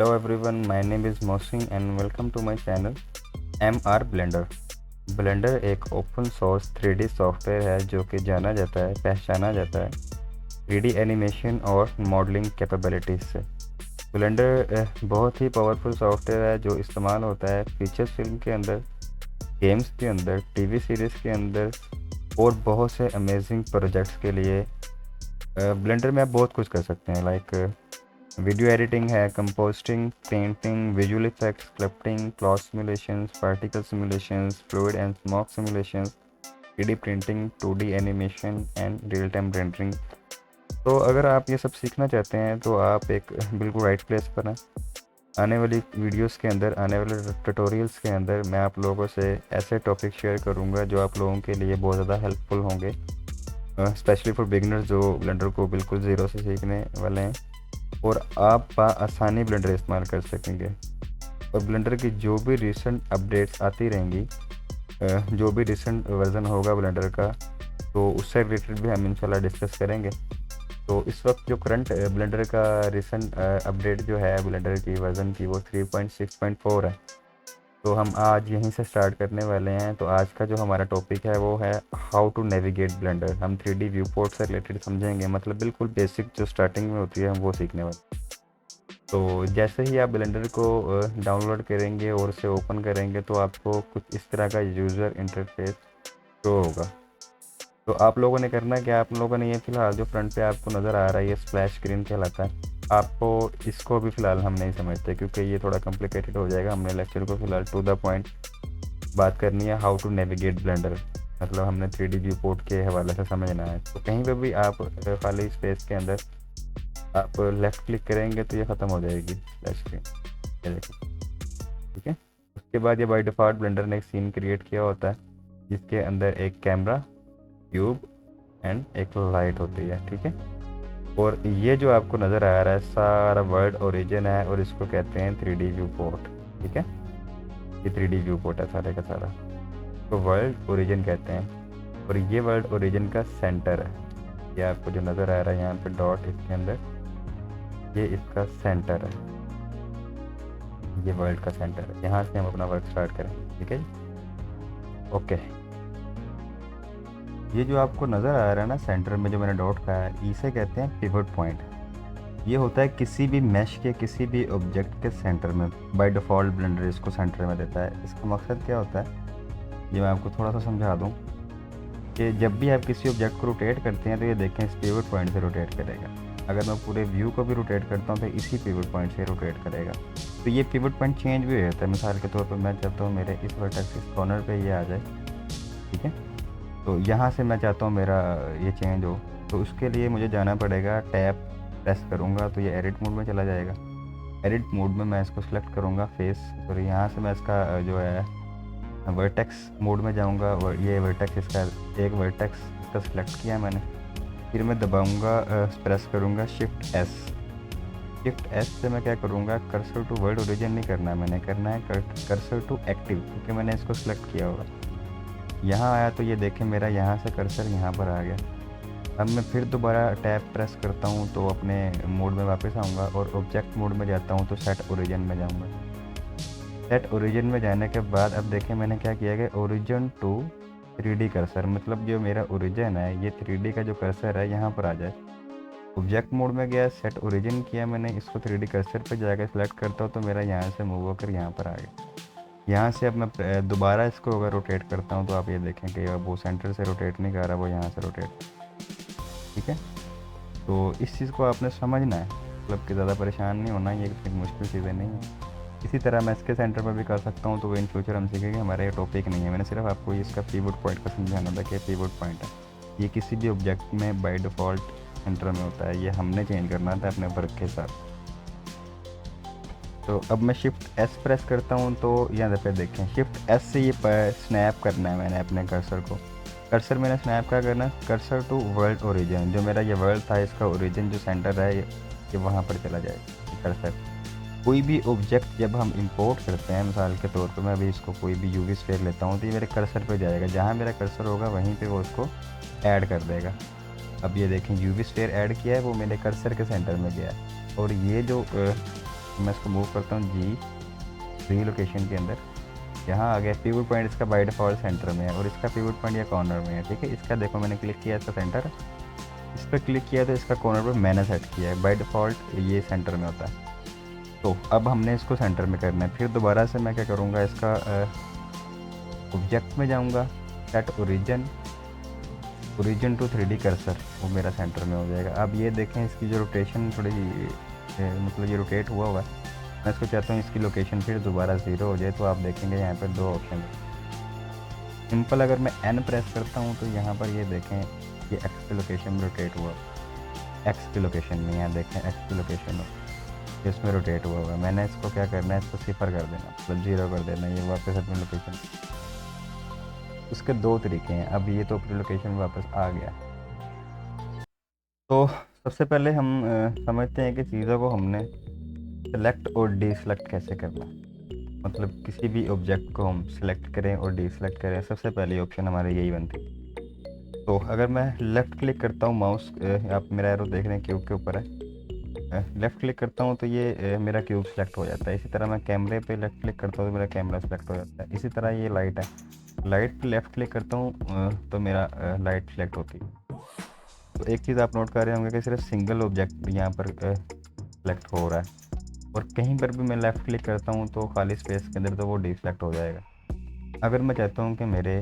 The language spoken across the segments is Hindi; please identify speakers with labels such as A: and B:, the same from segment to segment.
A: Hello everyone, my name is Mohsin and welcome to my channel MR Blender। Blender एक ओपन सोर्स 3D सॉफ्टवेयर है जो कि पहचाना जाता है 3D एनिमेशन और मॉडलिंग कैपेबिलिटीज से। ब्लेंडर बहुत ही पावरफुल सॉफ्टवेयर है जो इस्तेमाल होता है फीचर्स फिल्म के अंदर, गेम्स के अंदर, टीवी सीरीज़ के अंदर और बहुत से अमेजिंग प्रोजेक्ट्स के लिए। ब्लेंडर में आप बहुत कुछ कर सकते हैं, लाइक वीडियो एडिटिंग है, composting, painting, visual effects, scripting, cloth simulations, particle simulations, fluid and smoke simulations, 3D printing, 2D animation and real time rendering. तो अगर आप ये सब सीखना चाहते हैं तो आप एक बिल्कुल राइट प्लेस पर हैं। आने वाली वीडियोस के अंदर, आने वाले ट्यूटोरियल्स के अंदर मैं आप लोगों से ऐसे टॉपिक शेयर करूंगा जो आप लोगों के लिए बहुत ज़्यादा हेल्पफुल होंगे, स्पेशली फॉर बिगिनर्स जो ब्लेंडर को बिल्कुल ज़ीरो से सीखने वाले हैं, और आप आसानी ब्लेंडर इस्तेमाल कर सकेंगे। और ब्लेंडर की जो भी रिसेंट अपडेट्स आती रहेंगी, जो भी रिसेंट वर्ज़न होगा ब्लेंडर का, तो उससे रिलेटेड भी हम इंशाल्लाह डिस्कस करेंगे। तो इस वक्त जो करंट ब्लेंडर का रिसेंट अपडेट जो है ब्लेंडर की वर्ज़न की, वो 3.6.4 है। तो हम आज यहीं से स्टार्ट करने वाले हैं। तो आज का जो हमारा टॉपिक है वो है हाउ टू नेविगेट ब्लेंडर। हम 3D व्यू पोर्ट से रिलेटेड समझेंगे, मतलब बिल्कुल बेसिक जो स्टार्टिंग में होती है हम वो सीखने वाले। तो जैसे ही आप ब्लेंडर को डाउनलोड करेंगे और उसे ओपन करेंगे तो आपको कुछ इस तरह का यूज़र इंटरफेस शो होगा। तो आप लोगों ने करना क्या, आप लोगों ने ये फ़िलहाल जो फ्रंट पे आपको नज़र आ रहा है ये स्प्लैश स्क्रीन कहलाता है। आपको इसको भी फ़िलहाल हम नहीं समझते क्योंकि ये थोड़ा कॉम्प्लिकेटेड हो जाएगा। हमने लेक्चर को फ़िलहाल टू द पॉइंट बात करनी है, हाउ टू नेविगेट ब्लेंडर, मतलब हमने 3D व्यू पोर्ट के हवाले से समझना है। तो कहीं पे भी आप खाली स्पेस के अंदर आप लेफ़्ट क्लिक करेंगे तो ये ख़त्म हो जाएगी स्प्लैश स्क्रीन, ये देखिए, ठीक है। उसके बाद ये बाय डिफ़ॉल्ट ब्लेंडर ने एक सीन क्रिएट किया होता है जिसके अंदर एक कैमरा, ट्यूब एंड एक लाइट होती है, ठीक है। और ये जो आपको नज़र आ रहा है सारा वर्ल्ड ओरिजिन है और इसको कहते हैं 3D व्यू पोर्ट, ठीक है। ये 3D व्यू पोर्ट है सारे का सारा, तो वर्ल्ड ओरिजिन कहते हैं। और ये वर्ल्ड ओरिजिन का सेंटर है, ये आपको जो नज़र आ रहा है यहाँ पे डॉट इसके अंदर, ये इसका सेंटर है, ये वर्ल्ड का सेंटर है। यहाँ से हम अपना वर्क स्टार्ट करेंगे, ठीक है जी, ओके। ये जो आपको नज़र आ रहा है ना सेंटर में जो मैंने डॉट का है, इसे कहते हैं पिवट पॉइंट। ये होता है किसी भी मैश के किसी भी ऑब्जेक्ट के सेंटर में। बाय डिफ़ॉल्ट ब्लेंडर इसको सेंटर में देता है। इसका मकसद क्या होता है ये मैं आपको थोड़ा सा समझा दूँ कि जब भी आप किसी ऑब्जेक्ट को रोटेट करते हैं तो ये देखें इस पिवट पॉइंट से रोटेट करेगा। अगर मैं पूरे व्यू को भी रोटेट करता हूँ तो इसी पिवट पॉइंट से रोटेट करेगा। तो ये पिवट पॉइंट चेंज भी हो जाता है। मिसाल के तौर पर मैं चाहता हूँ मेरे इस वर्टेक्स इस कॉर्नर पे ये आ जाए, ठीक है। तो यहाँ से मैं चाहता हूँ मेरा ये चेंज हो, तो उसके लिए मुझे जाना पड़ेगा, टैप प्रेस करूँगा तो ये एडिट मोड में चला जाएगा। एडिट मोड में मैं इसको सेलेक्ट करूँगा फेस, और यहाँ से मैं इसका जो है वर्टेक्स मोड में जाऊँगा और ये वर्टेक्स इसका एक वर्टेक्स इसका सेलेक्ट किया मैंने। फिर मैं दबाऊँगा, प्रेस करूँगा शिफ्ट एस। शिफ्ट एस से मैं क्या करूँगा, कर्सर टू वर्ल्ड ओरिजिन नहीं करना है मैंने, करना है कर्सर टू एक्टिव, क्योंकि मैंने इसको सेलेक्ट किया होगा। यहाँ आया तो ये देखें मेरा यहाँ से कर्सर यहाँ पर आ गया। अब मैं फिर दोबारा टैब प्रेस करता हूँ तो अपने मोड में वापस आऊँगा और ऑब्जेक्ट मोड में जाता हूँ तो सेट ओरिजिन में जाऊँगा। सेट ओरिजिन में जाने के बाद अब देखें मैंने क्या किया कि ओरिजिन टू 3D कर्सर, मतलब जो मेरा ओरिजिन है ये 3D का जो कर्सर है यहाँ पर आ जाए। ऑब्जेक्ट मोड में गया, सेट ओरिजिन किया मैंने, इसको 3D कर्सर पर जाकर सेलेक्ट करता हूँ तो मेरा यहाँ से मूव होकर यहाँ पर आ गया। यहाँ से अब मैं दोबारा इसको अगर रोटेट करता हूँ तो आप ये देखें कि अब वो सेंटर से रोटेट नहीं कर रहा, वो यहाँ से रोटेट, ठीक है। तो इस चीज़ को आपने समझना है, मतलब कि ज़्यादा परेशान नहीं होना, ये इतनी मुश्किल चीज़ें नहीं हैं। इसी तरह मैं इसके सेंटर पर भी कर सकता हूँ, तो वो इन फ्यूचर हम सीखेंगे, हमारा ये टॉपिक नहीं है। मैंने सिर्फ आपको इसका पिवट पॉइंट का समझाना था कि पिवट पॉइंट है, ये किसी भी ऑब्जेक्ट में बाय डिफ़ॉल्ट सेंटर में होता है, ये हमने चेंज करना था अपने वर्क के साथ। तो अब मैं शिफ्ट एस प्रेस करता हूँ तो यहाँ पे देखें शिफ्ट एस से ये स्नैप करना है मैंने अपने कर्सर को। कर्सर मैंने स्नैप क्या करना है, कर्सर टू वर्ल्ड ओरिजिन, जो मेरा ये वर्ल्ड था इसका ओरिजिन जो सेंटर है ये वहाँ पर चला जाए कर्सर। कोई भी ऑब्जेक्ट जब हम इंपोर्ट करते हैं, मिसाल के तौर पर मैं अभी इसको कोई भी यूवी स्फीयर लेता हूँ तो ये मेरे कर्सर पर जाएगा, जहाँ मेरा कर्सर होगा वहीं पर वो उसको ऐड कर देगा। अब ये देखें यूवी स्फीयर ऐड किया है, वो मेरे कर्सर के सेंटर में गया है। और ये जो मैं इसको मूव करता हूँ जी री लोकेशन के अंदर। यहाँ आ गया पिवट पॉइंट, इसका बाय डिफ़ॉल्ट सेंटर में है और इसका पिवट पॉइंट या कॉर्नर में है। ठीक है, इसका देखो मैंने क्लिक किया इसका सेंटर, इस पर क्लिक किया तो इसका कॉर्नर पर मैंने सेट किया है। बाय डिफ़ॉल्ट ये सेंटर में होता है। तो अब हमने इसको सेंटर में करना है। फिर दोबारा से मैं क्या करूँगा, इसका ऑब्जेक्ट में जाऊँगा, set origin to 3D cursor, वो मेरा सेंटर में हो जाएगा। अब ये देखें इसकी जो रोटेशन थोड़ी मतलब ये रोटेट हुआ है। मैं इसको चाहता हूँ इसकी लोकेशन फिर दोबारा 0 हो जाए। तो आप देखेंगे यहाँ पर 2 ऑप्शन है। सिंपल अगर मैं N प्रेस करता हूँ तो यहाँ पर ये देखें ये एक्स की लोकेशन में रोटेट हुआ, एक्स की लोकेशन में, यहाँ देखें एक्स की लोकेशन हो इसमें रोटेट हुआ है। मैंने इसको क्या करना है, इसको 0 कर देना, मतलब 0 कर देना, ये वापस अपनी लोकेशन। उसके 2 तरीके हैं। अब ये तो अपनी लोकेशन में वापस आ गया। तो सबसे पहले हम समझते हैं कि चीज़ों को हमने सेलेक्ट और डीसेलेक्ट कैसे करना है। मतलब किसी भी ऑब्जेक्ट को हम सेलेक्ट करें और डीसेलेक्ट करें, सबसे पहली ऑप्शन हमारी यही बनती है। तो अगर मैं लेफ़्ट क्लिक करता हूँ माउस, आप मेरा एरो देख रहे हैं क्यूब के ऊपर है, लेफ़्ट क्लिक करता हूँ तो ये मेरा क्यूब सेलेक्ट हो जाता है। इसी तरह मैं कैमरे पे लेफ़्ट क्लिक करता हूँ तो मेरा कैमरा सेलेक्ट हो जाता है। इसी तरह ये लाइट है, लाइट पे लेफ़्ट क्लिक करता हूँ तो मेरा लाइट सेलेक्ट होती है। तो एक चीज़ आप नोट कर रहे होंगे कि सिर्फ सिंगल ऑब्जेक्ट यहाँ पर सेलेक्ट हो रहा है, और कहीं पर भी मैं लेफ़्ट क्लिक करता हूँ तो खाली स्पेस के अंदर तो वो डीसेलेक्ट हो जाएगा। अगर मैं चाहता हूँ कि मेरे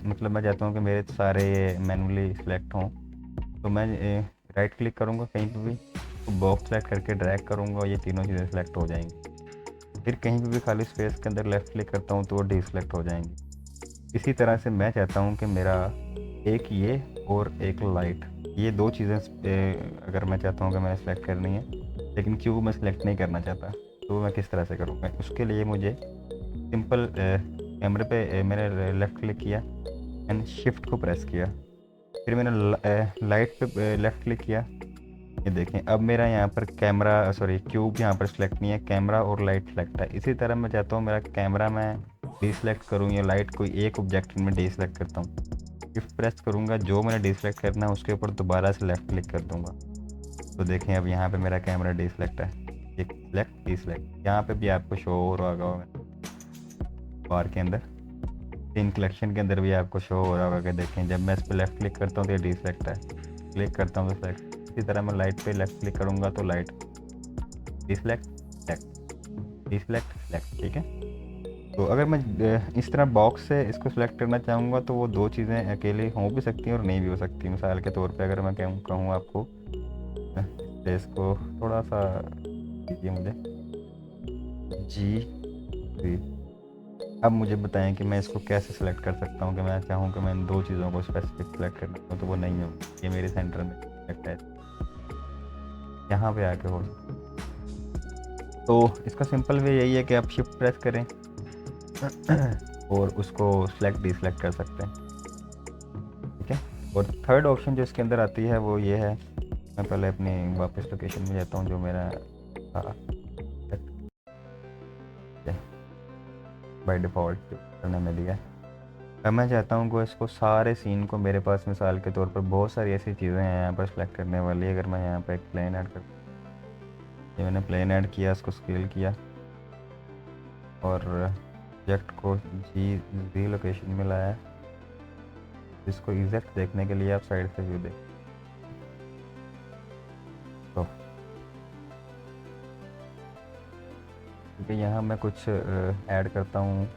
A: मतलब मैं चाहता हूँ कि मेरे सारे मैनुअली सिलेक्ट हों, तो मैं राइट क्लिक करूँगा कहीं पर भी, तो बॉक्स सेलेक्ट करके ड्रैग करूँगा और ये तीनों चीज़ें सेलेक्ट हो जाएंगी। फिर कहीं पर भी खाली स्पेस के अंदर लेफ़्ट क्लिक करता हूँ तो वो डीसेलेक्ट हो जाएंगी। इसी तरह से मैं चाहता हूँ कि मेरा एक ये और एक लाइट, ये 2 चीज़ें अगर मैं चाहता हूँ कि मैंने सेलेक्ट करनी है, लेकिन क्यूब मैं सेलेक्ट नहीं करना चाहता, तो मैं किस तरह से करूँगा। उसके लिए मुझे सिंपल कैमरे पे मैंने लेफ़्ट क्लिक किया एंड शिफ्ट को प्रेस किया, फिर मैंने लाइट पे लेफ़्ट क्लिक किया। ये देखें अब मेरा यहाँ पर कैमरा क्यूब यहाँ पर सिलेक्ट नहीं है, कैमरा और लाइट सेलेक्ट है। इसी तरह मैं चाहता हूँ मेरा कैमरा मैं डीसेलेक्ट करूँ या लाइट कोई एक ऑब्जेक्ट में डीसेलेक्ट करता हूँ। शिफ्ट प्रेस करूँगा, जो मैंने डीसेलेक्ट करना है उसके ऊपर दोबारा से लेफ़्ट क्लिक कर दूँगा। तो देखें अब यहाँ पे मेरा कैमरा डीसेलेक्ट है, एक सेलेक्ट डीसेलेक्ट। यहाँ पे भी आपको शो हो रहा होगा बार के अंदर, सीन कलेक्शन के अंदर भी आपको शो हो रहा होगा कि देखें जब मैं इस पर लेफ़्ट क्लिक करता हूँ तो ये डीसेलेक्ट है, क्लिक करता हूँ तो सेलेक्ट। इसी तरह मैं लाइट पे लेफ़्ट क्लिक करूँगा तो light deselect select deselect select. ठीक है, तो अगर मैं इस तरह बॉक्स से इसको सिलेक्ट करना चाहूँगा तो वो 2 चीज़ें अकेले हो भी सकती हैं और नहीं भी हो सकती। मिसाल के तौर पे अगर मैं कहूँ आपको स्पेस को थोड़ा सा दीजिए मुझे जी जी। अब मुझे बताएं कि मैं इसको कैसे सेलेक्ट कर सकता हूँ कि मैं चाहूँ कि मैं इन 2 चीज़ों को स्पेसिफिक सेलेक्ट करना चाहूँ तो वो नहीं हो, ये मेरे सेंटर में सेलेक्ट है, यहाँ पे आके हो। तो इसका सिंपल वे यही है कि आप शिफ्ट प्रेस करें और उसको सेलेक्ट डीसेलेक्ट कर सकते हैं। ठीक है, और थर्ड ऑप्शन जो इसके अंदर आती है वो ये है, मैं पहले अपनी वापस लोकेशन में जाता हूँ जो मेरा था बाय डिफ़ॉल्ट करने में दिया। अब मैं चाहता हूँ कि इसको सारे सीन को, मेरे पास मिसाल के तौर पर बहुत सारी ऐसी चीज़ें हैं यहाँ पर सेलेक्ट करने वाली। अगर मैं यहाँ पर एक प्लेन ऐड कर, ये मैंने प्लेन ऐड किया, इसको स्केल किया और ऑब्जेक्ट को जी लोकेशन में लाया। इसको एग्जैक्ट देखने के लिए आप साइड से व्यू देख, तो क्योंकि यहाँ मैं कुछ ऐड करता हूँ,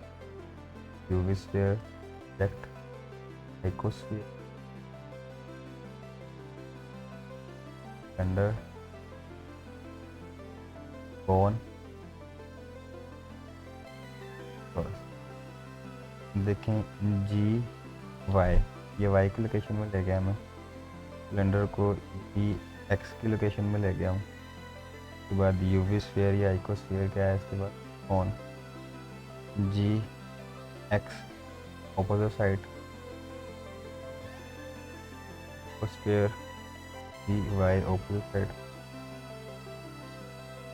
A: UV sphere, object, ecosphere, under, कौन, देखें जी वाई, ये वाई की लोकेशन में ले गया मैं, सिलेंडर को ई एक्स की लोकेशन में ले गया हूँ। उसके बाद यूवी स्फीयर या इकोस्फीयर क्या है, इसके बाद on Z X opposite side, इकोस्फीयर Z Y opposite side,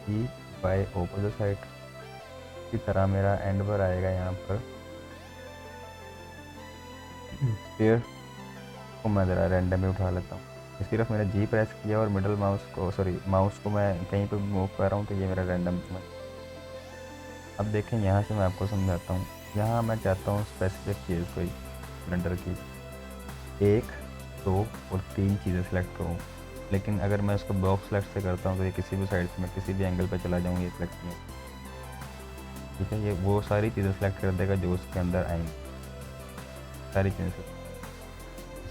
A: Z Y opposite side. इसी तरह मेरा एंड पर आएगा यहाँ पर स्फीयर को मैं ज़रा रैंडम में उठा लेता हूँ, सिर्फ मैंने जी प्रेस किया और मिडल माउस को मैं कहीं पे मूव कर रहा हूँ तो ये मेरा रैंडम। अब देखें यहाँ से मैं आपको समझाता हूँ। यहाँ मैं चाहता हूँ स्पेसिफिक चीज़ कोई ब्लेंडर की 1, 2 और 3 चीज़ें सेलेक्ट करूँ, लेकिन अगर मैं उसको बॉक्स सेलेक्ट से करता हूँ तो ये किसी भी साइड से मैं किसी भी एंगल पे चला जाऊँ ये सेलेक्ट नहीं। ठीक है, ये वो सारी चीज़ें सेलेक्ट कर देगा जो उसके अंदर आएंगी, सारी चीज़ें।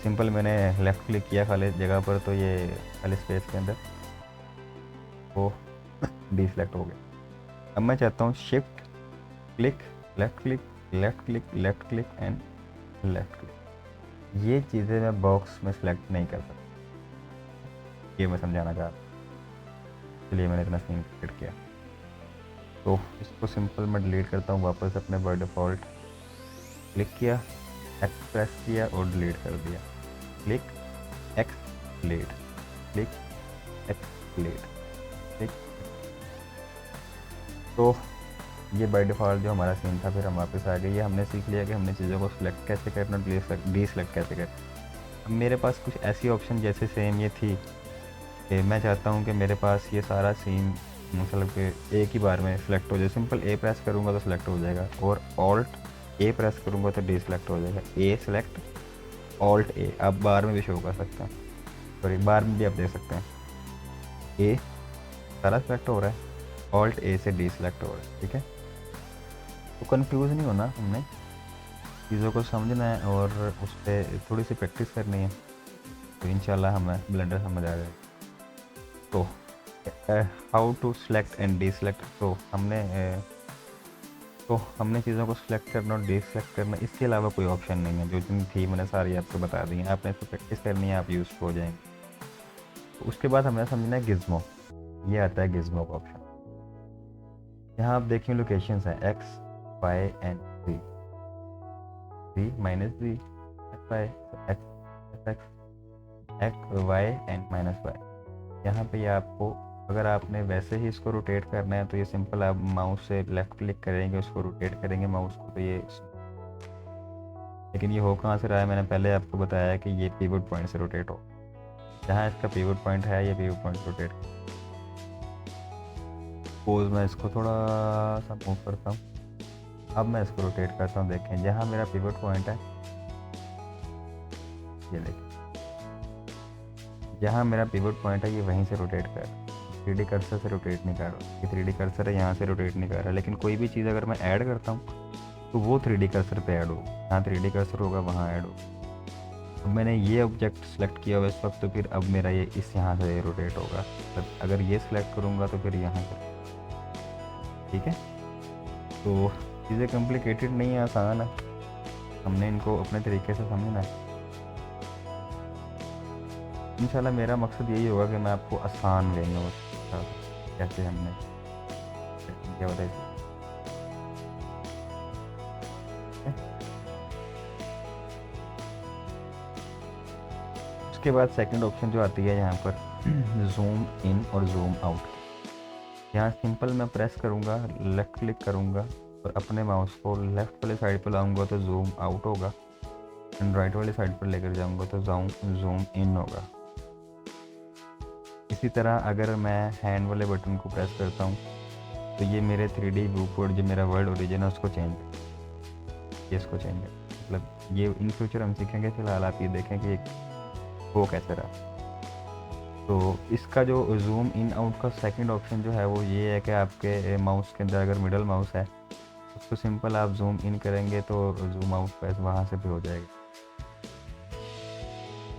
A: सिंपल मैंने लेफ़्ट क्लिक किया खाली जगह पर तो ये खाली स्पेस के अंदर वो डीसेलेक्ट हो गया। अब मैं चाहता हूँ shift click, left click, left click, left click and left click, ये चीज़ें मैं बॉक्स में सेलेक्ट नहीं कर सकता। ये मैं समझाना चाह रहा हूँ, इसलिए मैंने इतना सीन क्रिएट किया। तो इसको सिंपल मैं डिलीट करता हूँ, वापस अपने बाय डिफ़ॉल्ट क्लिक किया, एक्स प्रेस किया और डिलीट कर दिया। Click x delete, click x delete, click. तो ये बाय डिफ़ॉल्ट जो हमारा सीन था, फिर हम वापस आ गए। ये हमने सीख लिया कि हमने चीज़ों को सिलेक्ट कैसे करना, डी सेलेक्ट कैसे करना। अब मेरे पास कुछ ऐसी ऑप्शन जैसे सेम ये थी कि मैं चाहता हूँ कि मेरे पास ये सारा सीन मतलब कि एक ही बार में सिलेक्ट हो जाए। सिंपल ए प्रेस करूँगा तो सिलेक्ट हो जाएगा और ऑल्ट ए प्रेस करूँगा तो डी सेलेक्ट हो जाएगा। ए सेलेक्ट, ऑल्ट ए, आप बार में भी शो कर सकते हैं, सॉरी बार में भी आप देख सकते हैं। ए सारा सेलेक्ट हो रहा है, ऑल्ट ए से डी सेलेक्ट हो रहा है। ठीक है, तो कंफ्यूज नहीं होना, हमने चीज़ों को समझना है और उस पर थोड़ी सी प्रैक्टिस करनी है, तो इंशाल्लाह हमें ब्लेंडर समझ आ जाएगा। तो how to select and deselect, तो हमने चीज़ों को सिलेक्ट करना और डी सेलेक्ट करना, इसके अलावा कोई ऑप्शन नहीं है। जो जिन थी मैंने सारी आपको बता दी हैं, आपने इसको प्रैक्टिस करनी है, आप यूज़ हो जाएंगे। तो उसके बाद हमें समझना है गिज़्मो, ये आता है गिज़्मो का ऑप्शन। यहाँ आप देखिए लोकेशंस हैं X, Y and Z, Z minus Z, X Y, X Y and minus Y. यहाँ पे ये आपको, अगर आपने वैसे ही इसको रोटेट करना है तो ये सिंपल आप माउस से लेफ़्ट क्लिक करेंगे, उसको रोटेट करेंगे माउस को, तो ये, लेकिन ये हो कहाँ से रहा है, मैंने पहले आपको बताया कि ये पिवट पॉइंट से रोटेट हो। जहाँ इसका पिवट पॉइंट है ये पिवट पॉइंट रोटेट। सपोज मैं इसको थोड़ा सा मूव करता हूँ, अब मैं इसको रोटेट करता हूँ। देखें जहाँ मेरा पिवट पॉइंट है, ये देखें जहाँ मेरा पिवट पॉइंट है ये वहीं से रोटेट कर रहा है, 3D कर्सर से रोटेट नहीं कर रहा। ये 3D कर्सर है, यहाँ से रोटेट नहीं कर रहा। लेकिन कोई भी चीज़ अगर मैं ऐड करता हूँ तो वो 3D कर्सर पे ऐड होगा, जहाँ 3D कर्सर होगा वहाँ ऐड होगा। अब मैंने ये ऑब्जेक्ट सेलेक्ट किया हुआ इस वक्त, तो फिर अब मेरा ये इस यहाँ से रोटेट होगा। अगर ये सिलेक्ट करूँगा तो फिर यहाँ से। ठीक है, तो चीज़ें कॉम्प्लिकेटेड नहीं है, आसान है, हमने इनको अपने तरीके से समझना है। इंशाल्लाह मेरा मकसद यही होगा कि मैं आपको आसान वे में कैसे हमने क्या बताया। उसके बाद सेकंड ऑप्शन जो आती है यहाँ पर जूम इन और जूम आउट। यहाँ सिंपल मैं प्रेस करूँगा, लेफ़्ट क्लिक करूँगा और अपने माउस को लेफ़्ट वाली साइड पर लाऊंगा तो जूम आउट होगा, एंड राइट वाली साइड पर लेकर जाऊँगा तो जूम इन होगा। इसी तरह अगर मैं हैंड वाले बटन को प्रेस करता हूँ तो ये मेरे 3D व्यू पोर्ट जो मेरा वर्ल्ड ओरिजिन है उसको चेंज, ये इसको चेंज है। मतलब ये इन फ्यूचर हम सीखेंगे, फिलहाल आप ये देखें कि वो कैसे रहा। तो इसका जो जूम इन आउट का सेकंड ऑप्शन जो है वो ये है कि आपके माउस के अंदर अगर मिडल माउस है उसको सिंपल आप जूम इन करेंगे तो जूम आउट पर वहाँ से भी हो जाएगा।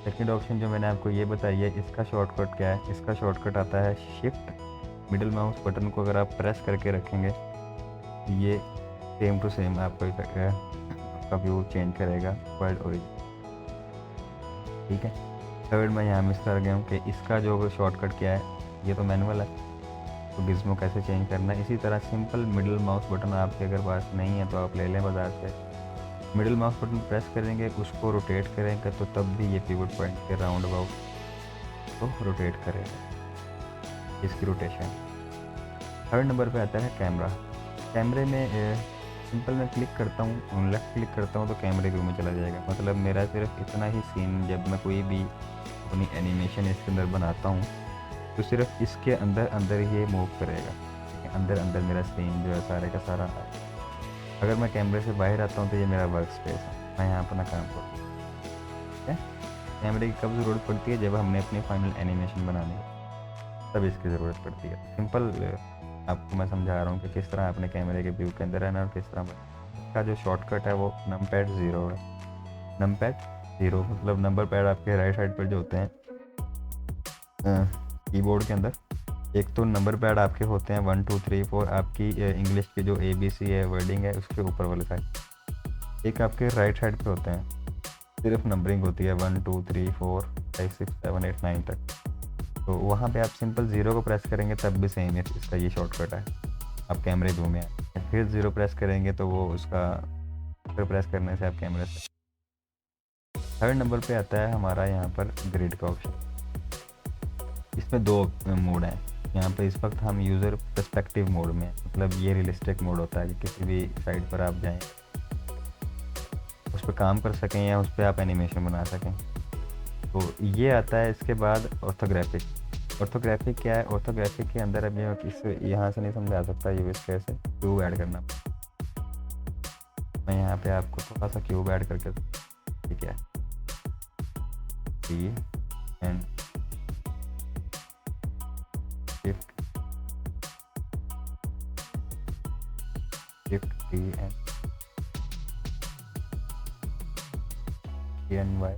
A: सेकंड ऑप्शन जो मैंने आपको ये बताई है, इसका शॉर्टकट क्या है, इसका शॉर्टकट आता है शिफ्ट, मिडल माउस बटन को अगर आप प्रेस करके रखेंगे ये सेम टू सेम आपका व्यू चेंज करेगा वर्ल्ड ओरिजिन। ठीक है, थर्ड मैं यहाँ मिस कर गया हूँ कि इसका जो शॉर्टकट क्या है, ये तो मैनुअल है, तो गिज़्मो कैसे चेंज करना है। इसी तरह सिंपल मिडल माउस बटन आपके अगर पास नहीं है तो आप ले लें बाज़ार से, मिडिल माउस बटन प्रेस करेंगे, उसको रोटेट करेंगे तो तब भी ये पिवट पॉइंट के राउंड अबाउट तो रोटेट करेगा, इसकी रोटेशन। थर्ड नंबर पे आता है कैमरा। कैमरे में सिंपल मैं क्लिक करता हूँ, लेफ़्ट क्लिक करता हूँ तो कैमरे व्यू में चला जाएगा। मतलब मेरा सिर्फ इतना ही सीन, जब मैं कोई भी अपनी एनिमेशन इसके अंदर बनाता हूँ तो सिर्फ इसके अंदर अंदर ही ये मूव करेगा। अंदर अंदर मेरा सीन जो है सारे का सारा। अगर मैं कैमरे से बाहर आता हूँ तो ये मेरा वर्क स्पेस है, मैं यहाँ अपना काम करता हूँ। ठीक है, कैमरे की कब ज़रूरत पड़ती है? जब हमने अपनी फाइनल एनिमेशन बनानी है तब इसकी ज़रूरत पड़ती है। सिंपल आपको मैं समझा रहा हूँ कि किस तरह अपने कैमरे के व्यू के अंदर रहना और किस तरह। इसका जो शॉर्टकट है वो नंपैड 0 है। नंपैड 0 मतलब नंबर पैड आपके राइट साइड पर जो होते हैं कीबोर्ड के अंदर, एक तो नंबर पैड आपके होते हैं 1 2 3 4 आपकी इंग्लिश की जो ABC है वर्डिंग है उसके ऊपर वाले साइड। एक आपके राइट साइड पे होते हैं, सिर्फ नंबरिंग होती है 1 2 3 4 5 6 7 8 9 तक। तो वहाँ पे आप सिंपल 0 को प्रेस करेंगे तब भी सेम है, इसका ये शॉर्टकट है। आप कैमरे व्यू में आए फिर 0 प्रेस करेंगे तो वो उसका फिर प्रेस करने से आप कैमरे से। थर्ड नंबर पे आता है हमारा यहाँ पर ग्रिड का ऑप्शन। इसमें दो मोड हैं। यहाँ पे इस वक्त हम यूज़र पर्सपेक्टिव मोड में, मतलब ये रियलिस्टिक मोड होता है कि किसी भी साइड पर आप जाएं उस पर काम कर सकें या उस पर आप एनिमेशन बना सकें। तो ये आता है। इसके बाद ऑर्थोग्राफिक। ऑर्थोग्राफिक क्या है? ऑर्थोग्राफिक के अंदर अब इस यहाँ से नहीं समझा सकता यूज कैसे क्यूब ऐड करना। मैं यहाँ पे आपको थोड़ा सा क्यूब ऐड करके, ठीक है, and shift T and Y।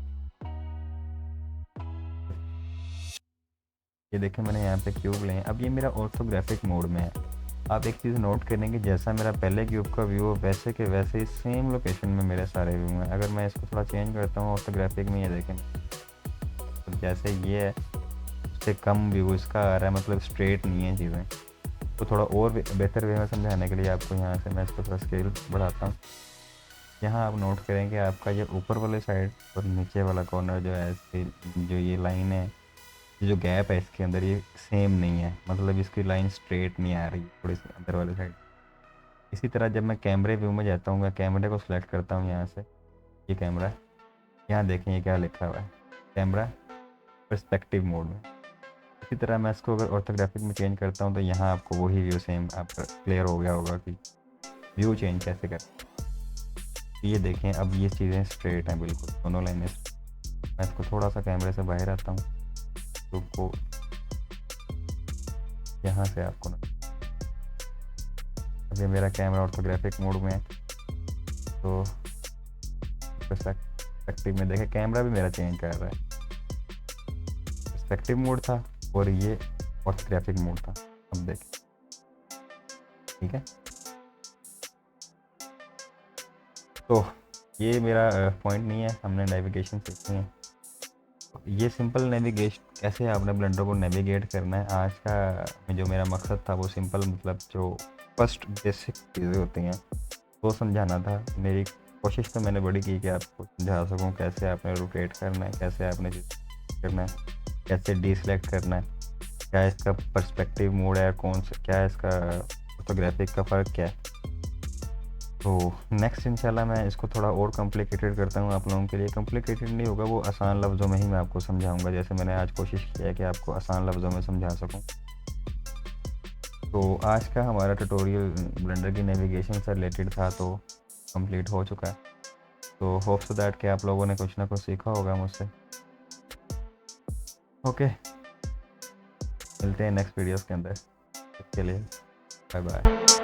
A: ये देखें मैंने यहाँ पे क्यूब लिए। अब ये मेरा ऑर्थोग्राफिक मोड में है। आप एक चीज़ नोट करेंगे, जैसा मेरा पहले क्यूब का व्यू हो वैसे के वैसे ही सेम लोकेशन में मेरे सारे व्यू हैं। अगर मैं इसको थोड़ा चेंज करता हूँ ऑर्थोग्राफिक में, ये देखें तो जैसे ये है उससे कम व्यू इसका आ रहा है, मतलब स्ट्रेट नहीं है चीज़ें। तो थोड़ा और बेहतर वे में समझाने के लिए आपको यहाँ से मैं इसको थोड़ा स्केल बढ़ाता हूँ। यहाँ आप नोट करेंगे आपका ये ऊपर वाले साइड और नीचे वाला कॉर्नर जो है इसकी जो ये लाइन है, ये जो गैप है इसके अंदर ये सेम नहीं है, मतलब इसकी लाइन स्ट्रेट नहीं आ रही थोड़ी सी अंदर वाले साइड। इसी तरह जब मैं कैमरे व्यू में जाता हूँ, मैं कैमरे को सिलेक्ट करता हूँ यहाँ से, ये कैमरा, यहाँ देखें ये क्या लिखा हुआ है, कैमरा पर्सपेक्टिव मोड में। इसी तरह मैं इसको अगर ऑर्थोग्राफिक में चेंज करता हूँ तो यहाँ आपको वही व्यू सेम आपका क्लियर हो गया होगा कि व्यू चेंज कैसे करें। तो ये देखें अब ये चीज़ें स्ट्रेट हैं बिल्कुल, दोनों लाइनें। मैं इसको थोड़ा सा कैमरे से बाहर आता हूँ तो को यहाँ से आपको ना, अब ये मेरा कैमरा ऑर्थोग्राफिक मोड में है तो पर्सपेक्टिव में देखें कैमरा भी मेरा चेंज कर रहा है। पर्सपेक्टिव मोड था और ये ऑर्थोग्राफिक मोड था। अब देखें, ठीक है। तो ये मेरा पॉइंट नहीं है, हमने नेविगेशन सीखनी है। ये सिंपल नेविगेशन कैसे आपने ब्लेंडर को नेविगेट करना है, आज का जो मेरा मकसद था वो सिंपल, मतलब जो फर्स्ट बेसिक चीज़ें होती हैं वो समझाना था। मेरी कोशिश तो मैंने बड़ी की कि आपको समझा सकूं कैसे आपने रोटेट करना है, कैसे आपने करना है, कैसे डीसेलेक्ट करना है, क्या इसका पर्सपेक्टिव मोड है, कौन सा क्या है इसका फोटोग्राफिक का फ़र्क क्या है। तो नेक्स्ट इंशाल्लाह मैं इसको थोड़ा और कॉम्प्लिकेटेड करता हूँ आप लोगों के लिए। कॉम्प्लिकेटेड नहीं होगा, वो आसान लफ्ज़ों में ही मैं आपको समझाऊंगा, जैसे मैंने आज कोशिश किया है कि आपको आसान लफ्ज़ों में समझा सकूँ। तो आज का हमारा ट्यूटोरियल ब्लेंडर की नेविगेशन से रिलेटेड था तो कंप्लीट हो चुका है। तो होप सो दैट कि आप लोगों ने कुछ ना कुछ सीखा होगा मुझसे। ओके, मिलते हैं नेक्स्ट वीडियोस के अंदर। इसके लिए बाय बाय।